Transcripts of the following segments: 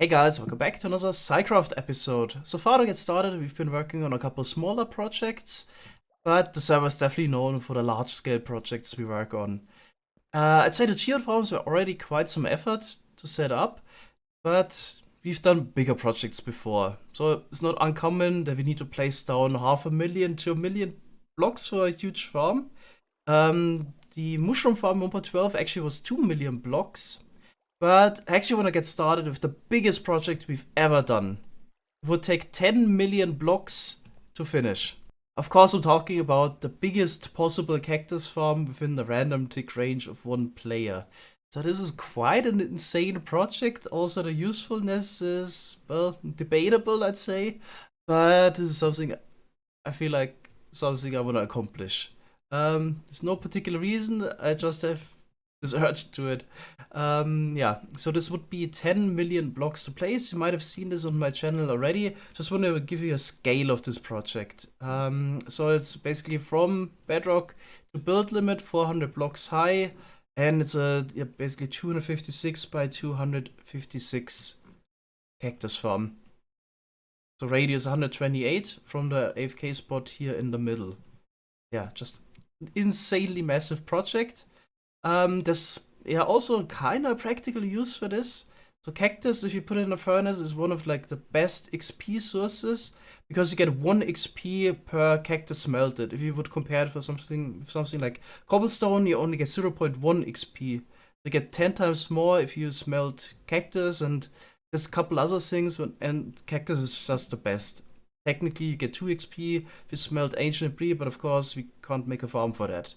Hey guys, welcome back to another SciCraft episode. So far to get started, we've been working on a couple smaller projects, but the server is definitely known for the large-scale projects we work on. I'd say the geode farms were already quite some effort to set up, but we've done bigger projects before. So it's not uncommon that we need to place down 500,000 to 1,000,000 blocks for a huge farm. The mushroom farm 1.12 actually was 2 million blocks. But I actually want to get started with the biggest project we've ever done. It would take 10 million blocks to finish. Of course, I'm talking about the biggest possible cactus farm within the random tick range of one player. So this is quite an insane project. Also, the usefulness is, well, debatable, I'd say. But this is something I feel like something I want to accomplish. There's no particular reason. I just have this urge to it. Yeah, so this would be 10 million blocks to place. You might have seen this on my channel already. Just want to give you a scale of this project. So it's basically from bedrock to build limit, 400 blocks high, and it's basically 256 by 256 cactus farm. So radius 128 from the AFK spot here in the middle. Yeah, just insanely massive project. There's also kind of practical use for this. So cactus, if you put it in a furnace, is one of like the best XP sources because you get 1 XP per cactus smelted. If you would compare it for something like cobblestone, you only get 0.1 XP. You get 10 times more if you smelt cactus, and there's a couple other things, and cactus is just the best. Technically, you get 2 XP if you smelt ancient debris, but of course, we can't make a farm for that.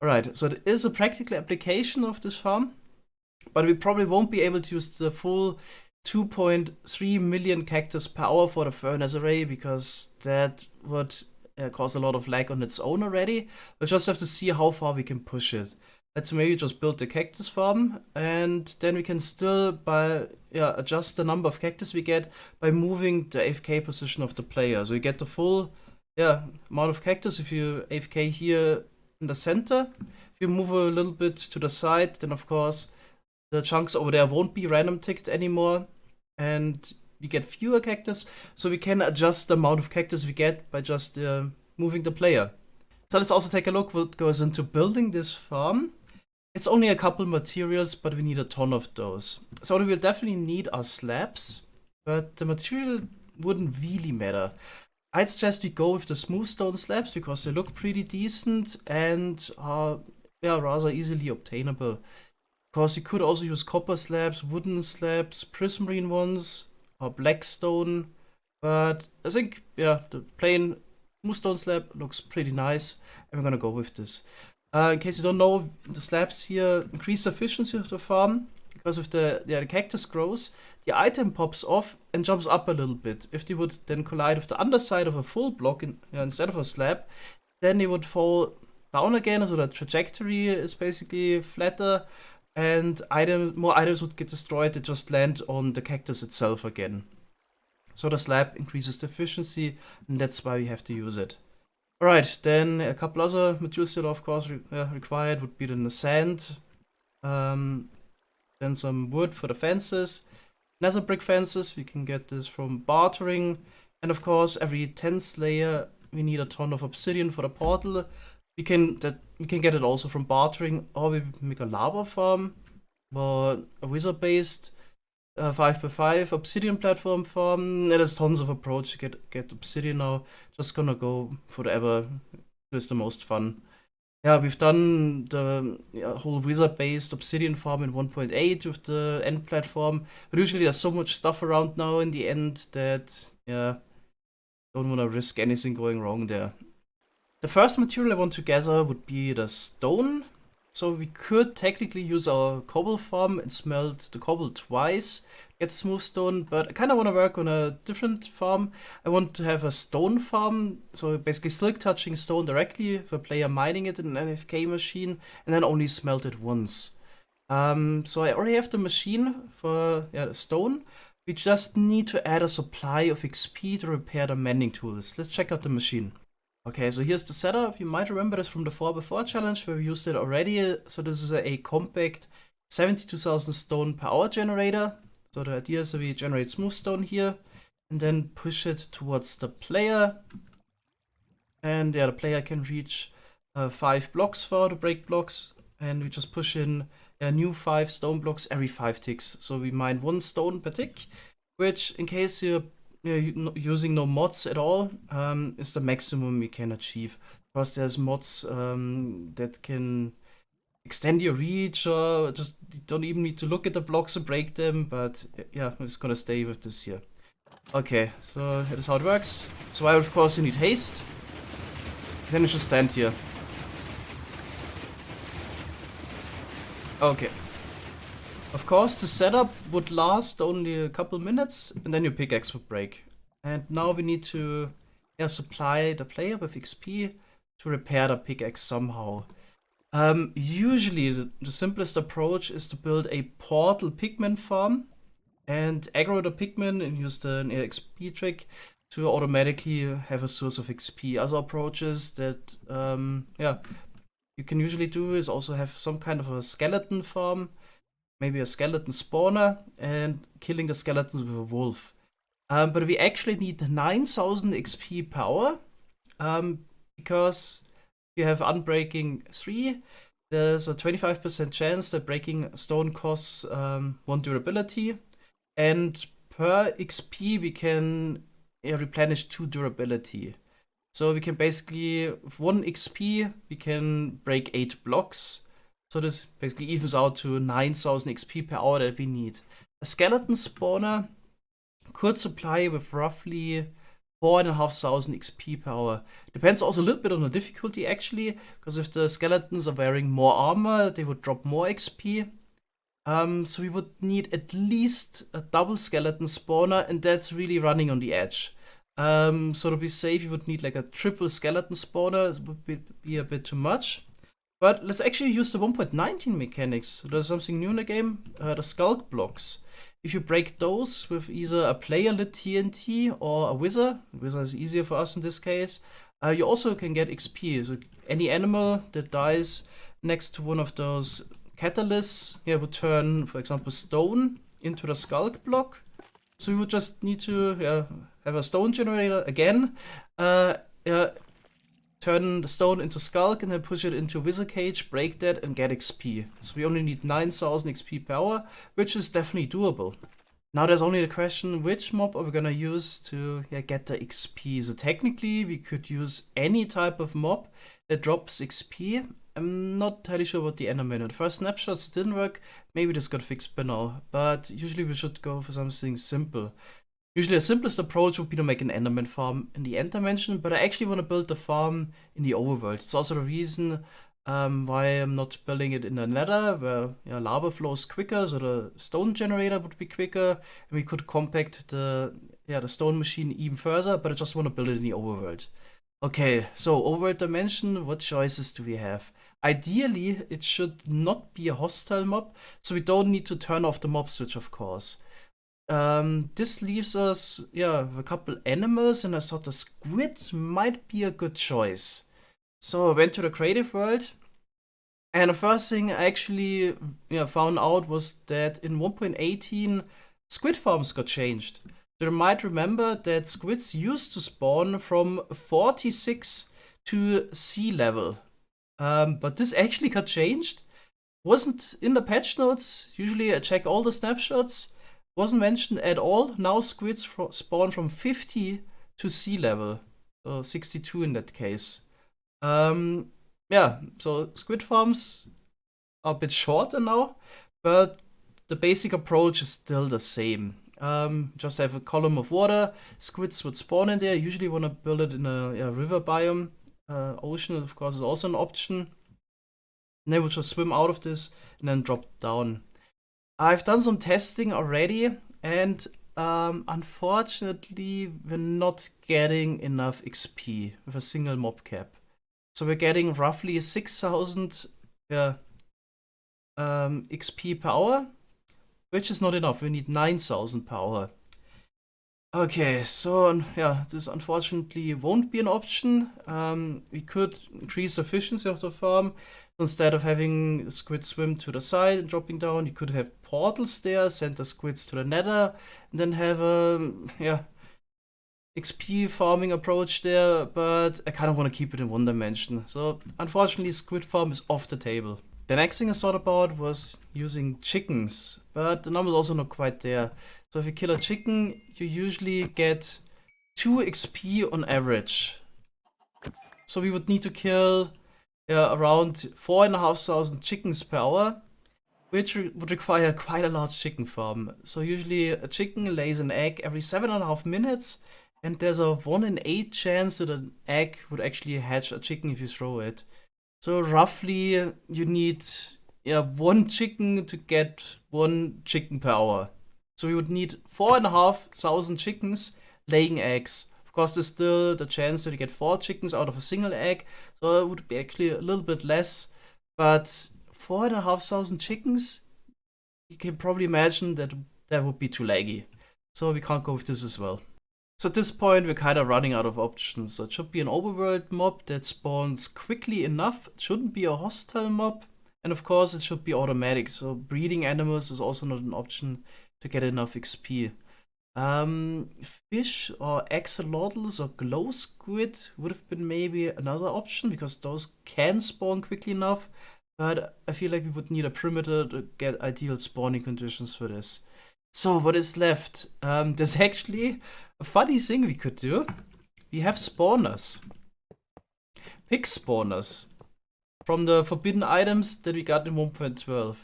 Alright, so it is a practical application of this farm, but we probably won't be able to use the full 2.3 million cactus per hour for the furnace array because that would cause a lot of lag on its own already. We'll just have to see how far we can push it. Let's maybe just build the cactus farm, and then we can still adjust the number of cactus we get by moving the AFK position of the player. So you get the full amount of cactus if you AFK here in the center. If you move a little bit to the side, then of course the chunks over there won't be random ticked anymore, and we get fewer cactus, so we can adjust the amount of cactus we get by just moving the player. So let's also take a look what goes into building this farm. It's only a couple materials, but we need a ton of those. So what we will definitely need are slabs, but the material wouldn't really matter. I'd suggest we go with the smooth stone slabs because they look pretty decent and are rather easily obtainable. Of course, you could also use copper slabs, wooden slabs, prismarine ones, or black stone. But I think, the plain smooth stone slab looks pretty nice, and we're gonna go with this. In case you don't know, the slabs here increase the efficiency of the farm because if the cactus grows, the item pops off and jumps up a little bit. If they would then collide with the underside of a full block instead of a slab, then they would fall down again, so the trajectory is basically flatter, and more items would get destroyed. They just land on the cactus itself again. So the slab increases the efficiency, and that's why we have to use it. Alright, then a couple other materials that are of course required would be then the sand, then some wood for the fences, nether brick fences. We can get this from bartering, and of course every 10th layer we need a ton of obsidian for the portal. We can get it also from bartering, or we make a lava farm or a wizard based 5x5 obsidian platform farm. There's tons of approach to get obsidian now. Just gonna go for whatever is the most fun. Yeah, we've done the whole wizard-based obsidian farm in 1.8 with the end platform, but usually there's so much stuff around now in the end that, don't want to risk anything going wrong there. The first material I want to gather would be the stone. So we could technically use our cobble farm and smelt the cobble twice, get smooth stone, but I kind of want to work on a different farm. I want to have a stone farm, so basically silk touching stone directly for a player mining it in an NFK machine, and then only smelt it once. So I already have the machine for the stone. We just need to add a supply of XP to repair the mending tools. Let's check out the machine. Okay, so here's the setup. You might remember this from the 4x4 challenge where we used it already. So this is a compact 72,000 stone per hour generator. So the idea is that we generate smooth stone here and then push it towards the player. And yeah, the player can reach 5 blocks for the break blocks. And we just push in new 5 stone blocks every 5 ticks. So we mine 1 stone per tick, which in case you're using no mods at all, is the maximum we can achieve. Of course, there's mods that can extend your reach, or just you don't even need to look at the blocks and break them, but yeah, I'm just gonna stay with this here. Okay, so that is how it works. Survival, of course, you need haste. Then you just stand here. Okay. Of course, the setup would last only a couple minutes, and then your pickaxe would break. And now we need to supply the player with XP to repair the pickaxe somehow. Usually, the simplest approach is to build a portal pigman farm and aggro the pigmen and use the XP trick to automatically have a source of XP. Other approaches that you can usually do is also have some kind of a skeleton farm, maybe a skeleton spawner, and killing the skeletons with a wolf. But we actually need 9,000 XP per hour, because you have Unbreaking 3, there's a 25% chance that breaking stone costs 1 durability, and per XP we can replenish 2 durability. So we can basically, with 1 XP, we can break 8 blocks. So this basically evens out to 9,000 XP per hour that we need. A skeleton spawner could supply with roughly 4,500 XP per hour. Depends also a little bit on the difficulty actually, because if the skeletons are wearing more armor, they would drop more XP. So we would need at least a double skeleton spawner, and that's really running on the edge. So to be safe, you would need like a triple skeleton spawner. It would be a bit too much. But let's actually use the 1.19 mechanics. So there's something new in the game, the skulk blocks. If you break those with either a player lit TNT or a wizard is easier for us in this case, you also can get XP. So any animal that dies next to one of those catalysts would turn, for example, stone into the skulk block. So we would just need to have a stone generator again, turn the stone into skulk and then push it into wizard cage, break that and get XP. So we only need 9,000 XP per hour, which is definitely doable. Now there's only the question, which mob are we gonna use to get the XP? So technically we could use any type of mob that drops XP. I'm not entirely sure about the enderman. The first snapshots didn't work, maybe this got fixed by now, but usually we should go for something simple. Usually the simplest approach would be to make an enderman farm in the end dimension, but I actually want to build the farm in the overworld. It's also the reason why I'm not building it in the nether, where lava flows quicker, so the stone generator would be quicker, and we could compact the stone machine even further, but I just want to build it in the overworld. Okay, so overworld dimension, what choices do we have? Ideally, it should not be a hostile mob, so we don't need to turn off the mob switch, of course. This leaves us, with a couple animals, and I thought the squid might be a good choice. So I went to the creative world, and the first thing I actually found out was that in 1.18, squid farms got changed. So you might remember that squids used to spawn from 46 to sea level. But this actually got changed. Wasn't in the patch notes. Usually I check all the snapshots. Wasn't mentioned at all. Now squids spawn from 50 to sea level. So 62 in that case. So squid farms are a bit shorter now, but the basic approach is still the same. Just have a column of water. Squids would spawn in there. Usually want to build it in a river biome. Ocean, of course, is also an option. And they will just swim out of this and then drop down. I've done some testing already, and unfortunately, we're not getting enough XP with a single mob cap. So we're getting roughly 6,000 XP per hour, which is not enough. We need 9,000 per hour. Okay, so this unfortunately won't be an option. We could increase efficiency of the farm Instead of having squid swim to the side and dropping down, you could have portals there, send the squids to the nether, and then have a XP farming approach there, but I kind of want to keep it in one dimension. So unfortunately, squid farm is off the table. The next thing I thought about was using chickens, but the number's also not quite there. So if you kill a chicken, you usually get 2 XP on average. So we would need to kill around 4,500 chickens per hour, which would require quite a large chicken farm. So usually a chicken lays an egg every 7.5 minutes, and there's a 1 in 8 chance that an egg would actually hatch a chicken if you throw it. So roughly you need 1 chicken to get 1 chicken per hour. So we would need 4,500 chickens laying eggs. Of course, there's still the chance that you get 4 chickens out of a single egg, so it would be actually a little bit less. But 4,500 chickens, you can probably imagine that that would be too laggy. So we can't go with this as well. So at this point, we're kind of running out of options. So it should be an overworld mob that spawns quickly enough. It shouldn't be a hostile mob. And of course, it should be automatic. So breeding animals is also not an option to get enough XP. Fish or axolotls or glow squid would have been maybe another option, because those can spawn quickly enough, but I feel like we would need a perimeter to get ideal spawning conditions for this. So what is left? There's actually a funny thing we could do. We have spawners. Pig spawners. From the forbidden items that we got in 1.12.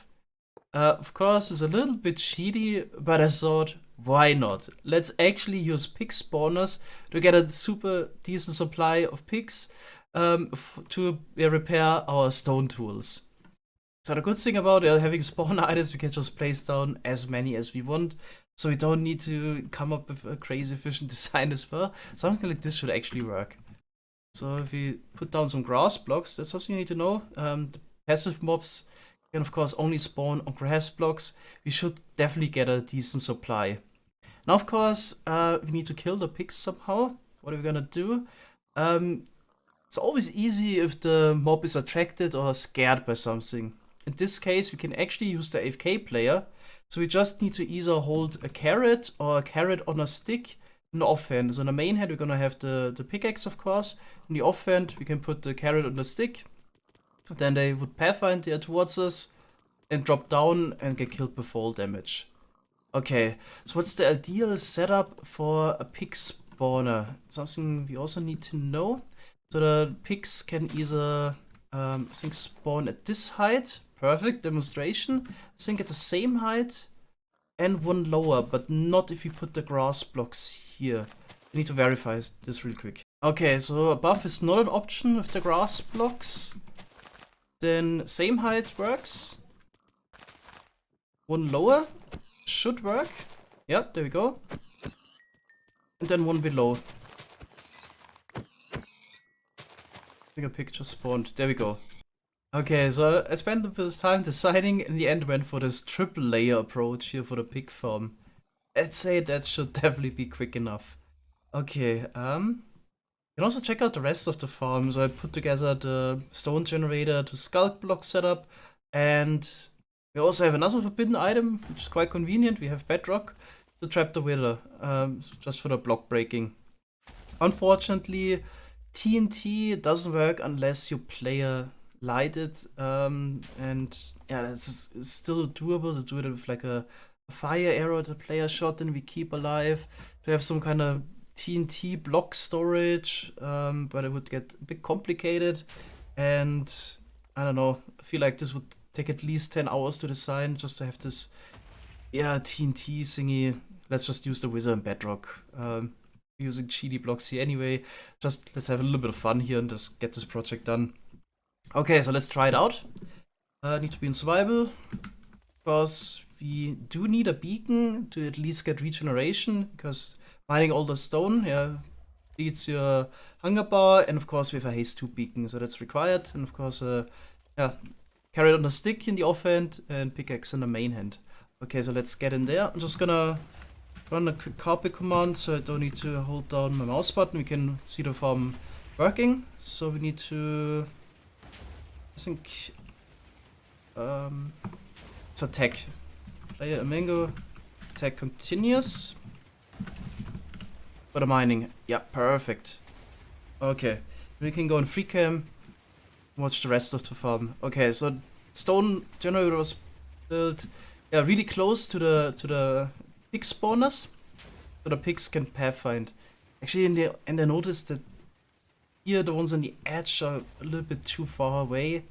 Of course, it's a little bit cheaty, but I thought, why not? Let's actually use pig spawners to get a super decent supply of pigs to repair our stone tools. So the good thing about having spawner items, we can just place down as many as we want. So we don't need to come up with a crazy efficient design as well. Something like this should actually work. So if we put down some grass blocks, that's something you need to know. The passive mobs can of course only spawn on grass blocks. We should definitely get a decent supply. Now of course, we need to kill the pigs somehow. What are we gonna do? It's always easy if the mob is attracted or scared by something. In this case, we can actually use the AFK player. So we just need to either hold a carrot or a carrot on a stick in the offhand. So in the main hand, we're gonna have the pickaxe, of course. In the offhand, we can put the carrot on the stick. Then they would pathfind there towards us and drop down and get killed with fall damage. Okay, so what's the ideal setup for a pig spawner? Something we also need to know. So the pigs can either, I think, spawn at this height. Perfect, demonstration. I think at the same height and one lower, but not if we put the grass blocks here. We need to verify this real quick. Okay, so above is not an option with the grass blocks. Then same height works. One lower should work. Yep, there we go. And then one below. I think a picture spawned. There we go. Okay, so I spent a bit of time deciding. In the end, went for this triple layer approach here for the pig farm. I'd say that should definitely be quick enough. Okay, you can also check out the rest of the farm. So I put together the stone generator to sculk block setup, and we also have another forbidden item, which is quite convenient. We have bedrock to trap the wither, just for the block breaking. Unfortunately, TNT doesn't work unless your player light it, and yeah, it's still doable to do it with like a fire arrow the player shot and we keep alive, to have some kind of TNT block storage, but it would get a bit complicated, and I don't know, I feel like this would take at least 10 hours to design just to have this TNT thingy. Let's just use the wither and bedrock. Using cheaty blocks here anyway. Just let's have a little bit of fun here and just get this project done. Okay, so let's try it out. Need to be in survival, because we do need a beacon to at least get regeneration, because mining all the stone leads your hunger bar, and of course we have a haste 2 beacon, so that's required, and of course carrot on the stick in the offhand and pickaxe in the main hand. Okay, so let's get in there. I'm just gonna run a quick copy command so I don't need to hold down my mouse button. We can see the farm working. So we need to, I think, It's attack. Player ilmango. Attack continues. For the mining. Yeah, perfect. Okay. We can go in free cam. Watch the rest of the farm. Okay, so stone generator was built, yeah, really close to the pig spawners, so the pigs can pathfind. Actually, in the notice that here the ones on the edge are a little bit too far away.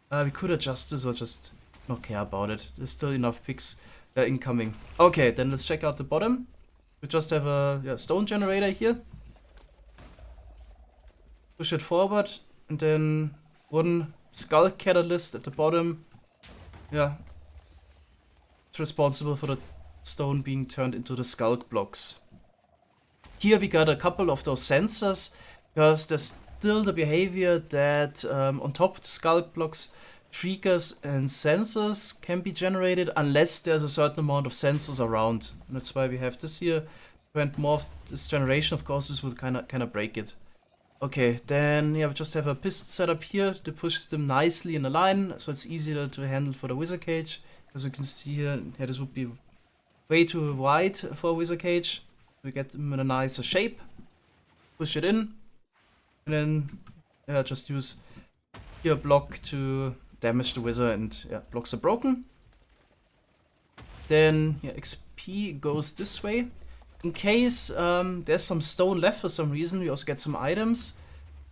We could adjust this or just not care about it. There's still enough pigs incoming. Okay, then let's check out the bottom. We just have a stone generator here. Push it forward, and then one skull catalyst at the bottom. Yeah, it's responsible for the stone being turned into the skull blocks. Here we got a couple of those sensors, because there's still the behavior that on top of the skull blocks, triggers and sensors can be generated unless there's a certain amount of sensors around. And that's why we have this here. To prevent more of this generation, of course, this would kind of break it. Okay, then yeah, we just have a piston setup here to push them nicely in a line, so it's easier to handle for the wizard cage. As you can see here, yeah, this would be way too wide for a wizard cage. We get them in a nicer shape, push it in, and then yeah, just use here block to damage the wizard, and yeah, blocks are broken. Then yeah, XP goes this way. In case there's some stone left for some reason, we also get some items.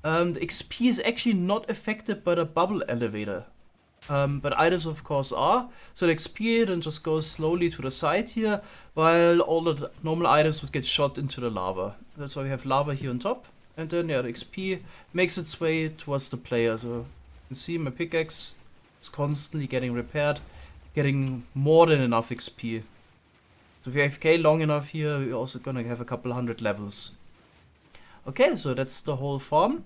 The XP is actually not affected by the bubble elevator. But items of course are. So the XP then just goes slowly to the side here, while all the normal items would get shot into the lava. That's why we have lava here on top. And then yeah, the XP makes its way towards the player. So you can see my pickaxe is constantly getting repaired, getting more than enough XP. So if you AFK long enough here, we're also gonna have a couple hundred levels. Okay, so that's the whole farm.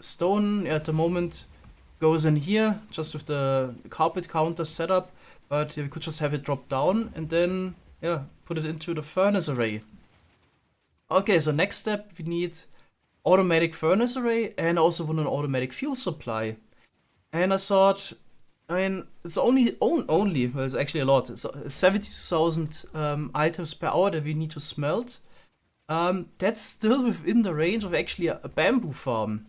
Stone at the moment goes in here, just with the carpet counter setup, but we could just have it drop down and then, yeah, put it into the furnace array. Okay, so next step, we need automatic furnace array and also want an automatic fuel supply. And I thought, I mean, it's well, it's actually a lot. It's 70,000 items per hour that we need to smelt. That's still within the range of actually a bamboo farm.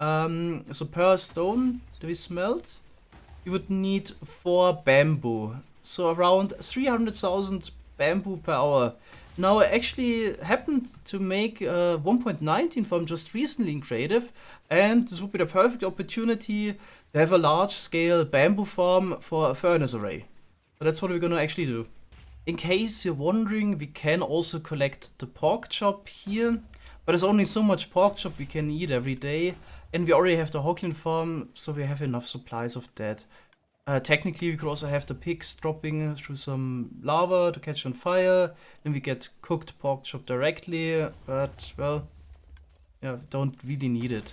So per stone that we smelt, you would need 4 bamboo. So around 300,000 bamboo per hour. Now I actually happened to make 1.19 farm just recently in creative, and this would be the perfect opportunity to have a large scale bamboo farm for a furnace array. So that's what we're gonna actually do. In case you're wondering, we can also collect the pork chop here, but there's only so much pork chop we can eat every day, and we already have the hoglin farm, so we have enough supplies of that. Technically, we could also have the pigs dropping through some lava to catch on fire, then we get cooked pork chop directly, but well, yeah, don't really need it.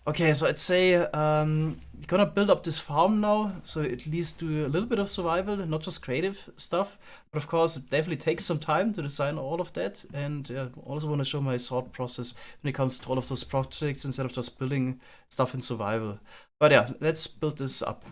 Okay, so I'd say we're gonna build up this farm now, so at least do a little bit of survival, not just creative stuff. But of course, it definitely takes some time to design all of that, and also want to show my thought process when it comes to all of those projects instead of just building stuff in survival. But yeah, let's build this up.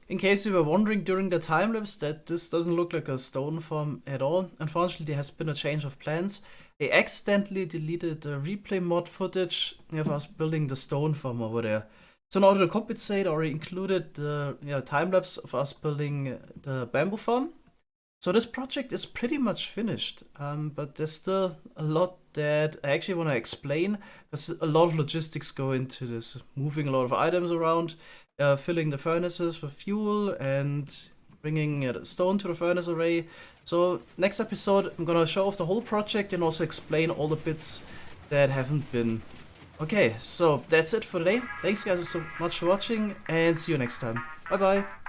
In case you were wondering during the time lapse that this doesn't look like a stone farm at all, unfortunately there has been a change of plans. They accidentally deleted the replay mod footage of us building the stone farm over there. So in order to compensate, I already included the time lapse of us building the bamboo farm. So this project is pretty much finished, but there's still a lot that I actually want to explain, because a lot of logistics go into this, moving a lot of items around, filling the furnaces with fuel, and bringing stone to the furnace array. So next episode, I'm gonna show off the whole project and also explain all the bits that haven't been. Okay, so that's it for today. Thanks guys so much for watching, and see you next time. Bye bye.